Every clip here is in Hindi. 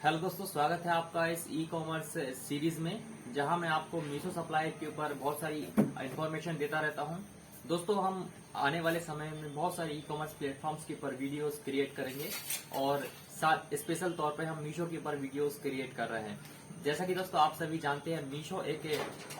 हेलो दोस्तों, स्वागत है आपका इस ई कॉमर्स सीरीज में, जहां मैं आपको मीशो सप्लायर के ऊपर बहुत सारी इंफॉर्मेशन देता रहता हूं। दोस्तों, हम आने वाले समय में बहुत सारे ई कॉमर्स प्लेटफॉर्म्स के ऊपर वीडियोस क्रिएट करेंगे और साथ स्पेशल तौर पर हम मीशो के ऊपर वीडियोस क्रिएट कर रहे हैं। जैसा कि दोस्तों आप सभी जानते हैं, मीशो एक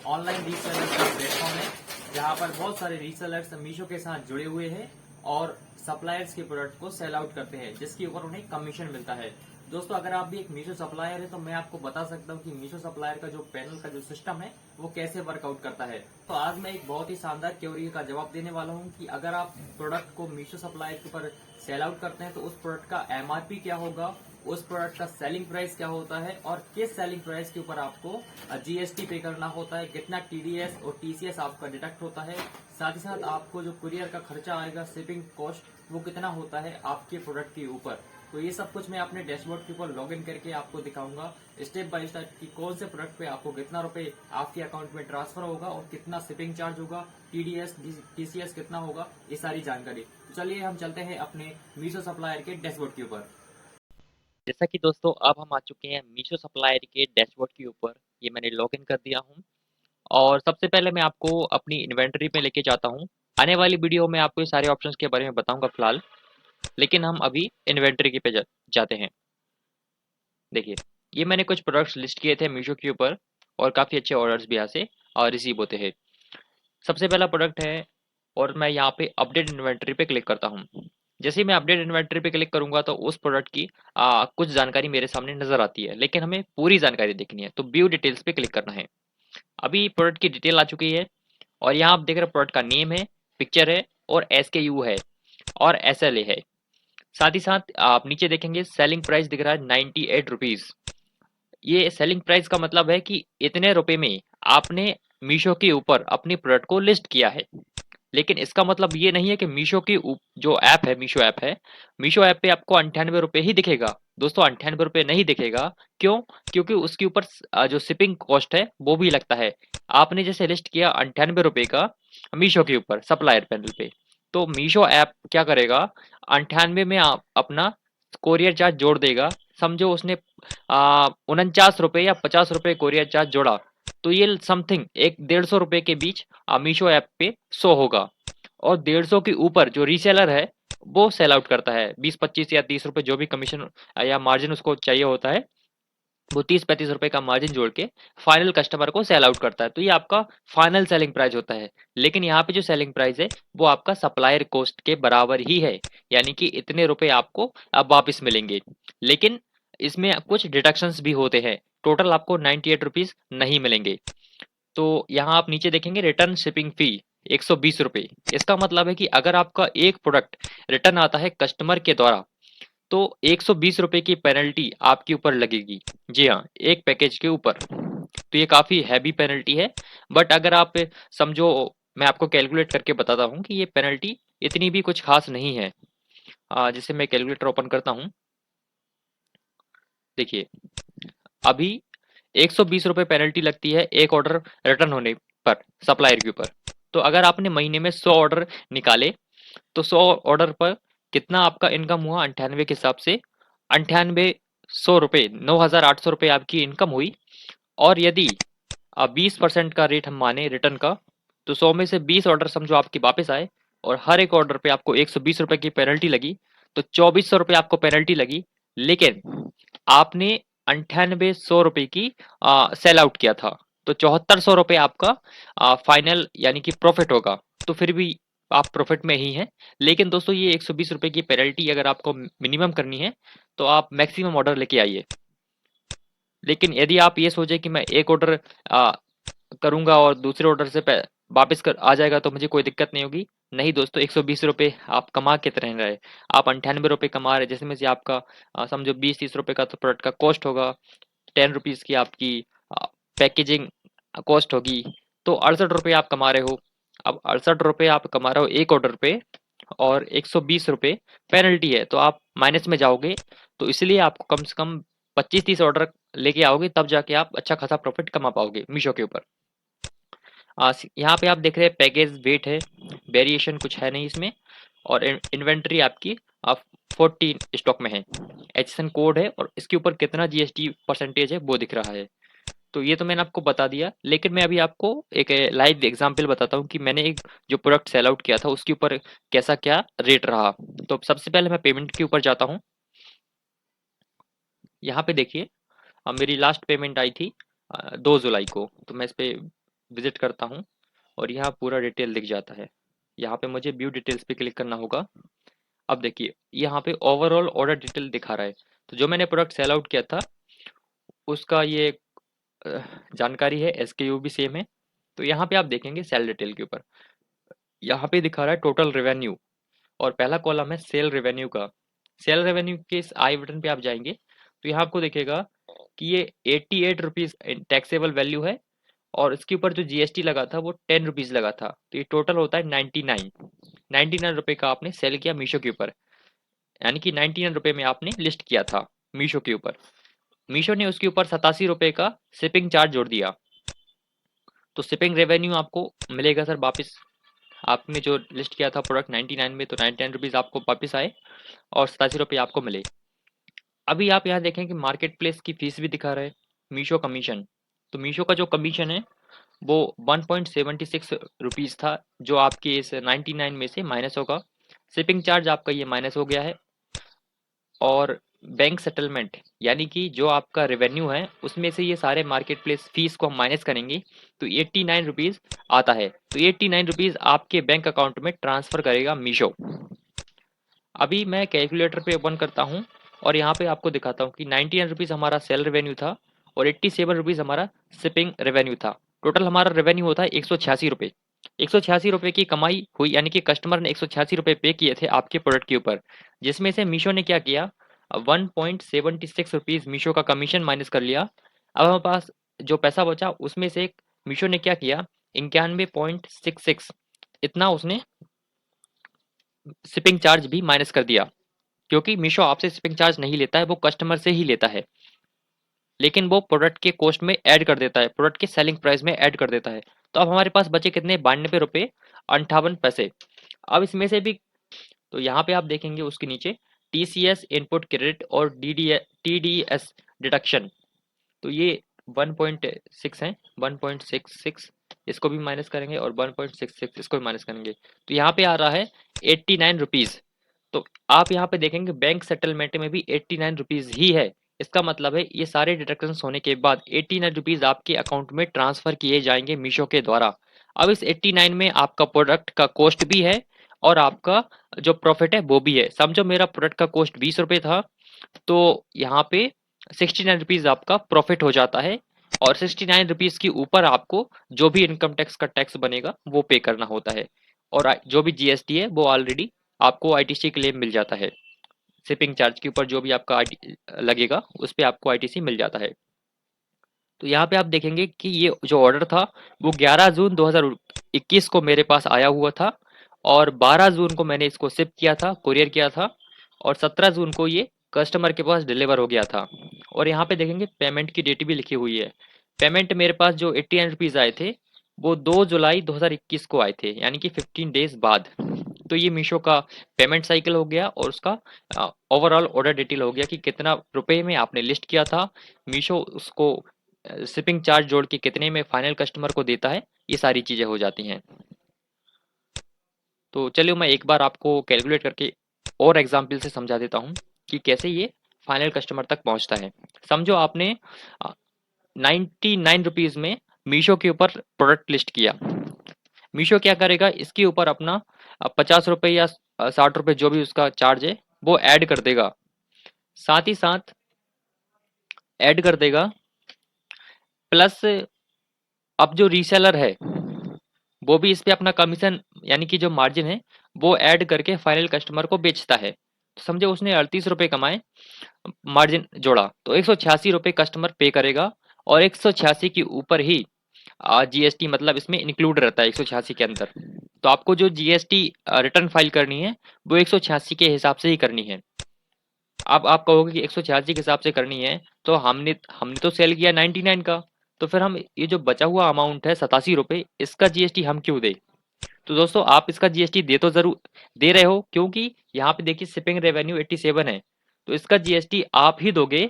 ऑनलाइन रीसेलर का प्लेटफॉर्म है, जहां पर बहुत सारे रीसेलर्स मीशो के साथ जुड़े हुए हैं और सप्लायर्स के प्रोडक्ट को सेल आउट करते हैं, जिसके ऊपर उन्हें कमीशन मिलता है। दोस्तों, अगर आप भी एक मीशो सप्लायर है तो मैं आपको बता सकता हूँ कि मीशो सप्लायर का जो पैनल का जो सिस्टम है वो कैसे वर्कआउट करता है। तो आज मैं एक बहुत ही शानदार क्वेरी का जवाब देने वाला हूँ कि अगर आप प्रोडक्ट को मीशो सप्लायर के ऊपर सेल आउट करते हैं तो उस प्रोडक्ट का एमआरपी क्या होगा, उस प्रोडक्ट का सेलिंग प्राइस क्या होता है और किस सेलिंग प्राइस के ऊपर आपको जीएसटी पे करना होता है, कितना टीडीएस और टीसीएस आपका डिडक्ट होता है, साथ ही साथ आपको जो कुरियर का खर्चा आएगा, शिपिंग कॉस्ट, वो कितना होता है आपके प्रोडक्ट के ऊपर। तो ये सब कुछ मैं अपने डैशबोर्ड के ऊपर लॉग इन करके आपको दिखाऊंगा स्टेप बाय स्टेप कि कौन से प्रोडक्ट पे आपको कितना रुपए आपके अकाउंट में ट्रांसफर होगा और कितना शिपिंग चार्ज होगा, टीडीएस टीसीएस कितना होगा, ये सारी जानकारी। तो चलिए हम चलते हैं अपने मीशो सप्लायर के डैशबोर्ड के ऊपर। जैसा कि दोस्तों अब हम आ चुके हैं मीशो सप्लायर के डैशबोर्ड के ऊपर। ये मैंने लॉगिन कर दिया हूँ और सबसे पहले मैं आपको अपनी इन्वेंटरी पे लेके जाता हूँ। आने वाली वीडियो में आपको ये सारे ऑप्शंस के बारे में बताऊंगा फिलहाल, लेकिन हम अभी इन्वेंटरी के पे जाते हैं। देखिए, ये मैंने कुछ प्रोडक्ट्स लिस्ट किए थे मीशो के ऊपर और काफ़ी अच्छे ऑर्डर्स भी यहाँ से रिसीव होते हैं। सबसे पहला प्रोडक्ट है और मैं यहाँ पे अपडेट इन्वेंटरी पे क्लिक करता हूँ। जैसे ही मैं अपडेट इन्वेंटरी पे क्लिक करूंगा तो उस प्रोडक्ट की कुछ जानकारी मेरे सामने नजर आती है, लेकिन हमें पूरी जानकारी देखनी है तो व्यू डिटेल्स पे क्लिक करना है। अभी प्रोडक्ट की डिटेल आ चुकी है और यहाँ आप देख रहे हैं प्रोडक्ट का नेम है, पिक्चर है और SKU है और SLA है। साथ ही साथ आप नीचे देखेंगे सेलिंग प्राइस दिख रहा है 98 रुपीज। ये सेलिंग प्राइस का मतलब है कि इतने रुपए में आपने मीशो के ऊपर अपनी प्रोडक्ट को लिस्ट किया है। लेकिन इसका मतलब ये नहीं है कि मीशो की जो ऐप है, मीशो ऐप पे आपको 98 रुपए ही दिखेगा। दोस्तों, 98 रुपए नहीं दिखेगा। क्यों? क्योंकि उसके ऊपर जो शिपिंग कॉस्ट है वो भी लगता है। आपने जैसे लिस्ट किया 98 रुपए का मीशो के ऊपर सप्लायर पैनल पे, तो मीशो ऐप क्या करेगा, 98 में आप अपना कोरियर चार्ज जोड़ देगा। समझो उसने 49 रुपए या 50 रुपए कोरियर चार्ज जोड़ा, तो ये समथिंग एक 150 रुपए के बीच मीशो ऐप पे शो होगा। और 150 के ऊपर जो रीसेलर है वो सेल आउट करता है 20 25 या 30 रुपए, जो भी कमीशन या मार्जिन उसको चाहिए होता है, वो 30 35 रुपए का मार्जिन जोड़ के फाइनल कस्टमर को सेल आउट करता है। तो ये आपका फाइनल सेलिंग प्राइस होता है। लेकिन यहाँ पे जो सेलिंग प्राइस है वो आपका सप्लायर कॉस्ट के बराबर ही है, यानी कि इतने रुपए आपको अब वापस मिलेंगे। लेकिन इसमें कुछ डिडक्शंस भी होते हैं। टोटल आपको 98 रुपीज नहीं मिलेंगे। तो यहाँ आप नीचे देखेंगे रिटर्न शिपिंग फी 120 रुपए। इसका मतलब है कि अगर आपका एक प्रोडक्ट रिटर्न आता है कस्टमर के द्वारा तो 120 रुपए की पेनल्टी आपके ऊपर लगेगी। जी हाँ, एक पैकेज के ऊपर। तो ये काफी हैवी पेनल्टी है। बट अगर आप समझो, मैं आपको कैलकुलेट करके बताता हूँ कि ये पेनल्टी इतनी भी कुछ खास नहीं है। जैसे मैं कैलकुलेटर ओपन करता हूँ, देखिए अभी 120 रुपए पेनल्टी लगती है एक ऑर्डर रिटर्न होने पर सप्लायर के ऊपर। तो अगर आपने महीने में 100 ऑर्डर निकाले तो 100 ऑर्डर पर कितना आपका इनकम हुआ 98 के हिसाब से, 98 100 रुपए 9,800 रुपए आपकी इनकम हुई। और यदि 20% का रेट हम माने रिटर्न का, तो 100 में से 20 ऑर्डर समझो आपके वापस आए और हर एक ऑर्डर पे आपको 120 रुपए की पेनल्टी लगी, तो 2400 रुपए आपको पेनल्टी लगी। लेकिन आपने 98 100 रुपए की सेल आउट किया था, तो 7400 रुपए आपका फाइनल यानी कि प्रॉफिट होगा। तो फिर भी आप प्रॉफिट में ही हैं। लेकिन दोस्तों, ये 120 रुपए की पेनल्टी अगर आपको मिनिमम करनी है तो आप मैक्सिमम ऑर्डर लेके आइए। लेकिन यदि आप ये सोचे कि मैं एक ऑर्डर करूंगा और दूसरे ऑर्डर से वापस कर आ जाएगा तो मुझे कोई दिक्कत नहीं होगी, नहीं दोस्तों, 120 रुपए आप कमा के रह रहे, आप 98 रुपए कमा रहे, जिसमें से आपका समझो 20 30 रुपए का तो प्रोडक्ट का कॉस्ट होगा, 10 रुपीज की आपकी पैकेजिंग कॉस्ट होगी, तो 68 रुपए आप कमा रहे हो। अब 68 रुपए आप कमा रहे हो एक ऑर्डर पे और 120 रुपए पेनल्टी है, तो आप माइनस में जाओगे। तो इसलिए आपको कम से कम 25 30 ऑर्डर लेके आओगे, तब जाके आप अच्छा खासा प्रॉफिट कमा पाओगे मीशो के ऊपर। यहाँ पे आप देख रहे हैं पैकेज वेट है, वेरिएशन कुछ है नहीं इसमें। और इन्वेंट्री आपकी 14 स्टॉक में है। एचएसएन कोड है और इसके ऊपर कितना जीएसटी परसेंटेज है वो दिख रहा है। तो ये तो मैंने आपको बता दिया, लेकिन मैं अभी आपको एक लाइव एग्जांपल बताता हूँ कि मैंने एक जो प्रोडक्ट सेल आउट किया था उसके ऊपर कैसा क्या रेट रहा। तो सबसे पहले मैं पेमेंट के ऊपर जाता हूँ। यहाँ पे देखिए, मेरी लास्ट पेमेंट आई थी 2 जुलाई को। तो मैं इस पे विजिट करता हूँ और यहाँ पूरा डिटेल दिख जाता है। यहाँ पे मुझे व्यू डिटेल्स पे क्लिक करना होगा। अब देखिए यहाँ पे ओवरऑल ऑर्डर डिटेल दिखा रहा है। तो जो मैंने प्रोडक्ट सेल आउट किया था उसका ये अ, जानकारी है, एसकेयू भी सेम है। तो यहाँ पे आप देखेंगे सेल डिटेल के ऊपर यहाँ पे दिखा रहा है टोटल रेवेन्यू, और पहला कॉलम है सेल रेवेन्यू का। सेल रेवेन्यू के इस आई बटन पे आप जाएंगे तो यहाँ आपको दिखेगा कि ये 88 रुपीज टैक्सेबल वैल्यू है, और इसके ऊपर जो जीएसटी लगा था वो 10 रुपीज लगा था। तो ये टोटल होता है 99 रुपए का आपने सेल किया मीशो के ऊपर, यानी कि 99 रुपए में आपने लिस्ट किया था मीशो के ऊपर। मीशो ने उसके ऊपर 87 रुपए का शिपिंग चार्ज जोड़ दिया। तो शिपिंग रेवेन्यू आपको मिलेगा सर वापस। आपने जो लिस्ट किया था प्रोडक्ट 99 में, तो 99 रुपीज आपको वापस आए और 87 रुपये आपको मिले। अभी आप यहाँ देखें कि मार्केट प्लेस की फीस भी दिखा रहा है, मीशो कमीशन। तो मीशो का जो कमीशन है वो 1.76 रुपीज़ था, जो आपके इस 99 में से माइनस होगा। शिपिंग चार्ज आपका ये माइनस हो गया है, और बैंक सेटलमेंट यानी कि जो आपका रेवेन्यू है उसमें से ये सारे मार्केट प्लेस फीस को हम माइनस करेंगे तो 89 रुपीज़ आता है। तो 89 रुपीज़ आपके बैंक अकाउंट में ट्रांसफ़र करेगा मीशो। अभी मैं कैलकुलेटर पे ओपन करता हूँ और यहाँ पे आपको दिखाता हूँ कि 99 रुपीज़ हमारा सेल रेवेन्यू था और 87 रुपीज़ हमारा शिपिंग रेवेन्यू था। टोटल हमारा रेवेन्यू होता है 186 रुपये। 186 रुपये की कमाई हुई, यानी कि कस्टमर ने 186 रुपये पे किए थे आपके प्रोडक्ट के ऊपर, जिसमें से मीशो ने क्या किया, 1.76 रुपीज़ मीशो का कमीशन माइनस कर लिया। अब हमारे पास जो पैसा बचा उसमें से मीशो ने क्या किया, 91.66 इतना उसने शिपिंग चार्ज भी माइनस कर दिया, क्योंकि मीशो आपसे शिपिंग चार्ज नहीं लेता है, वो कस्टमर से ही लेता है, लेकिन वो प्रोडक्ट के कॉस्ट में ऐड कर देता है, प्रोडक्ट के सेलिंग प्राइस में ऐड कर देता है। तो अब हमारे पास बचे कितने, 92 रुपये 58 पैसे। अब इसमें से भी, तो यहाँ पे आप देखेंगे उसके नीचे टीसीएस इनपुट क्रेडिट और टीडीएस डिडक्शन, तो ये 1.6 है, 1.66 इसको भी माइनस करेंगे और 1.66 इसको भी माइनस करेंगे, तो यहाँ पे आ रहा है 89 रुपीज़। तो आप यहाँ पे देखेंगे बैंक सेटलमेंट में भी 89 रुपीज़ ही है। इसका मतलब है ये सारे डिडक्शंस होने के बाद 89 रुपीज़ आपके अकाउंट में ट्रांसफ़र किए जाएंगे मीशो के द्वारा। अब इस 89 में आपका प्रोडक्ट का कॉस्ट भी है और आपका जो प्रॉफिट है वो भी है। समझो मेरा प्रोडक्ट का कॉस्ट 20 रुपये था, तो यहाँ पे 69 रुपीज़ आपका प्रॉफिट हो जाता है, और 69 रुपीज़ के ऊपर आपको जो भी इनकम टैक्स का टैक्स बनेगा वो पे करना होता है, और जो भी जीएसटी है वो ऑलरेडी आपको आईटीसी क्लेम मिल जाता है। शिपिंग चार्ज के ऊपर जो भी आपका लगेगा उस पे आपको आईटीसी मिल जाता है। तो यहाँ पे आप देखेंगे कि ये जो ऑर्डर था वो 11 जून 2021 को मेरे पास आया हुआ था, और 12 जून को मैंने इसको शिप किया था, कुरियर किया था, और 17 जून को ये कस्टमर के पास डिलीवर हो गया था। और यहाँ पे देखेंगे पेमेंट की डेट भी लिखी हुई है। पेमेंट मेरे पास जो 89 रुपीज़ आए थे वो 2 जुलाई 2021 को आए थे, यानी कि 15 डेज बाद। तो ये मीशो का पेमेंट साइकिल हो गया, और उसका ओवरऑल ऑर्डर डिटेल हो गया कि कितना रुपए में आपने लिस्ट किया था, मीशो उसको शिपिंग चार्ज जोड़ के कितने में फाइनल कस्टमर को देता है, ये सारी चीज़ें हो जाती हैं। तो चलिए मैं एक बार आपको कैलकुलेट करके और एग्जाम्पल से समझा देता हूँ कि कैसे ये फाइनल कस्टमर तक पहुँचता है। समझो आपने 99 रुपीज़ में मीशो के ऊपर प्रोडक्ट लिस्ट किया। मीशो क्या करेगा, इसके ऊपर अपना 50 रुपये या 60 रुपये जो भी उसका चार्ज है वो ऐड कर देगा। साथ ही साथ ऐड कर देगा, प्लस अब जो रीसेलर है वो भी इस पे अपना कमीशन यानी कि जो मार्जिन है वो ऐड करके फाइनल कस्टमर को बेचता है। तो समझे उसने 38 रुपये कमाए, मार्जिन जोड़ा, तो 186 रुपये कस्टमर पे करेगा, और 186 के ऊपर ही जीएसटी मतलब इसमें इंक्लूड रहता है 186 के अंदर। तो आपको जो जीएसटी रिटर्न फाइल करनी है वो 186 के हिसाब से ही करनी है। अब आप कहोगे कि 186 के हिसाब से करनी है, तो हमने हमने तो सेल किया 99 का, तो फिर हम ये जो बचा हुआ अमाउंट है 87 रुपये, इसका जीएसटी हम क्यों दें। तो दोस्तों आप इसका जीएसटी दे तो जरूर दे रहे हो, क्योंकि यहाँ पे देखिए शिपिंग रेवेन्यू 87 है, तो इसका जीएसटी आप ही दोगे।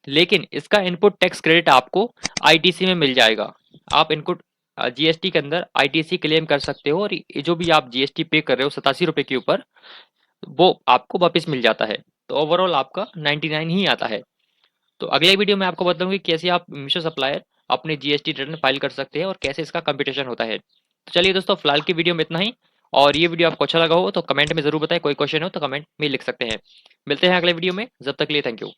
लेकिन इसका इनपुट टैक्स क्रेडिट आपको आईटीसी में मिल जाएगा। आप इनपुट जीएसटी के अंदर आईटीसी क्लेम कर सकते हो, और ये जो भी आप जीएसटी पे कर रहे हो 87 रुपए के ऊपर, वो आपको वापस मिल जाता है। तो ओवरऑल आपका 99 ही आता है। तो अगले वीडियो में आपको बताऊंगी कैसे आप मीशो सप्लायर अपने जीएसटी रिटर्न फाइल कर सकते हैं और कैसे इसका कंप्यूटेशन होता है। तो चलिए दोस्तों, फिलहाल की वीडियो में इतना ही। और ये वीडियो आपको अच्छा लगा हो तो कमेंट में जरूर बताएं, कोई क्वेश्चन हो तो कमेंट में लिख सकते हैं। मिलते हैं अगले वीडियो में, जब तक के लिए थैंक यू।